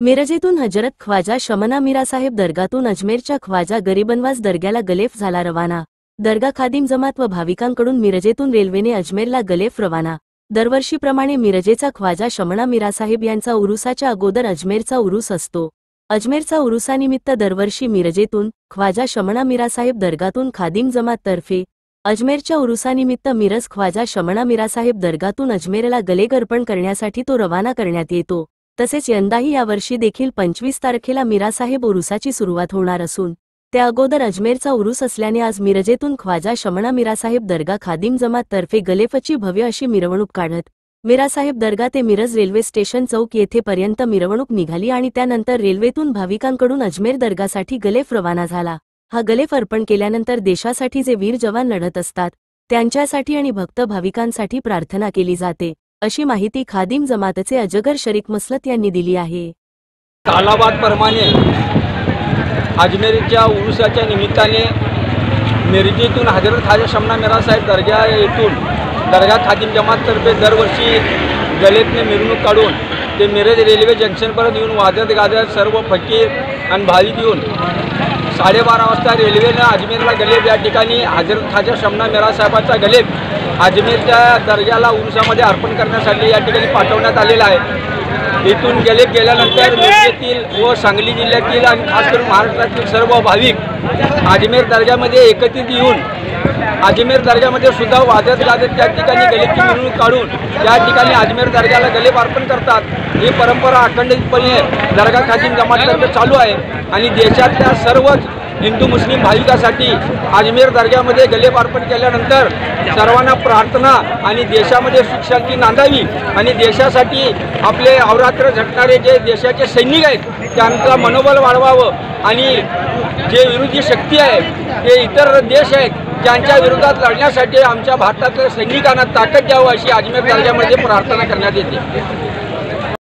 मिरजेतून हजरत ख्वाजा शमना मीरासाहेब दर्गातून अजमेरच्या ख्वाजा गरीबनवाज दर्ग्याला गलेफ झाला रवाना। दर्गा खादिम जमात व भाविकांकडून मिरजेतून रेल्वेने अजमेरला गलेफ रवाना। दरवर्षीप्रमाणे मिरजेचा ख्वाजा शमना मीरासाहेब यांचा उरुसाच्या अगोदर अजमेरचा उरूस असतो। अजमेरचा उरुसानिमित्त दरवर्षी मिरजेतून ख्वाजा शमना मीरासाहेब दर्गातून खादिम जमात तर्फे अजमेरच्या उरुसानिमित्त मिरज ख्वाजा शमना मीरासाहेब दर्गातून अजमेरला गलेग अर्पण करण्यासाठी तो रवाना करण्यात येतो। तसेच यंदाही यावर्षी देखील 25 तारखेला मीरासाहेब उरुसाची सुरुवात होणार असून त्या अगोदर अजमेरचा उरूस असल्याने आज मिरजेतून ख्वाजा शमना मीरासाहेब दर्गा खादिम जमात तर्फे गलेफची भव्य अशी मिरवणूक काढत मीरासाहेब दर्गा ते मिरज रेल्वे स्टेशन चौक येथेपर्यंत मिरवणूक निघाली आणि त्यानंतर रेल्वेतून भाविकांकडून अजमेर दर्गासाठी गलेफ रवाना झाला। हा गलेफ अर्पण केल्यानंतर देशासाठी जे वीर जवान लढत असतात त्यांच्यासाठी आणि भक्त भाविकांसाठी प्रार्थना केली जाते, अशी माहिती खादिम जमातचे अजगर शरीक मसलत यांनी दिली आहे। कालाबादप्रमाणे अजमेरच्या उरुसाच्या निमित्ताने मिरजेतून हजरत ख्वाजा शमना मीरासाहेब दर्गा येथून दर्गा खादिम जमाततर्फे दरवर्षी गलेफने मिरवणूक काढून ते मिरज रेल्वे जंक्शनपर्यंत येऊन वाजत गाजत सर्व फकीर आणि भाविक येऊन 12:30 वाजता रेल्वेनं अजमेरला गलेफ या ठिकाणी हजरत ख्वाजा शमना मीरासाहेबाचा गलेफ अजमेरच्या दर्ग्याला उरुसामध्ये अर्पण करण्यासाठी या ठिकाणी पाठवण्यात आलेला आहे। इथून गलेफ गेल्यानंतर मिरजेतील व सांगली जिल्ह्यातील आणि खास करून महाराष्ट्रातील सर्व भाविक अजमेर दर्ग्यामध्ये एकत्रित येऊन अजमेर दर्ग्यामध्ये सुद्धा वाजत गाजत त्या ठिकाणी गलेफची मिरवणूक काढून त्या ठिकाणी अजमेर दर्ग्याला गलेफ अर्पण करतात। ही परंपरा अखंडितपणे दर्गा खादिम जमाततर्फे चालू आहे आणि देशातल्या सर्वच हिंदू मुस्लिम भाविकांसाठी अजमेर दर्ग्यामध्ये गलेफ अर्पण केल्यानंतर सर्वांना प्रार्थना आणि देशामध्ये सुख शांती नांदावी आणि देशासाठी आपले अवरात्र झटणारे जे देशाचे सैनिक आहेत त्यांचा मनोबल वाढवावं आणि जे विरोधी शक्ती आहे ते इतर देश आहेत ज्यांच्या विरोधात लढण्यासाठी आमच्या भारतातल्या सैनिकांना ताकद द्यावं अशी अजमेर दर्ग्यामध्ये प्रार्थना करण्यात येते।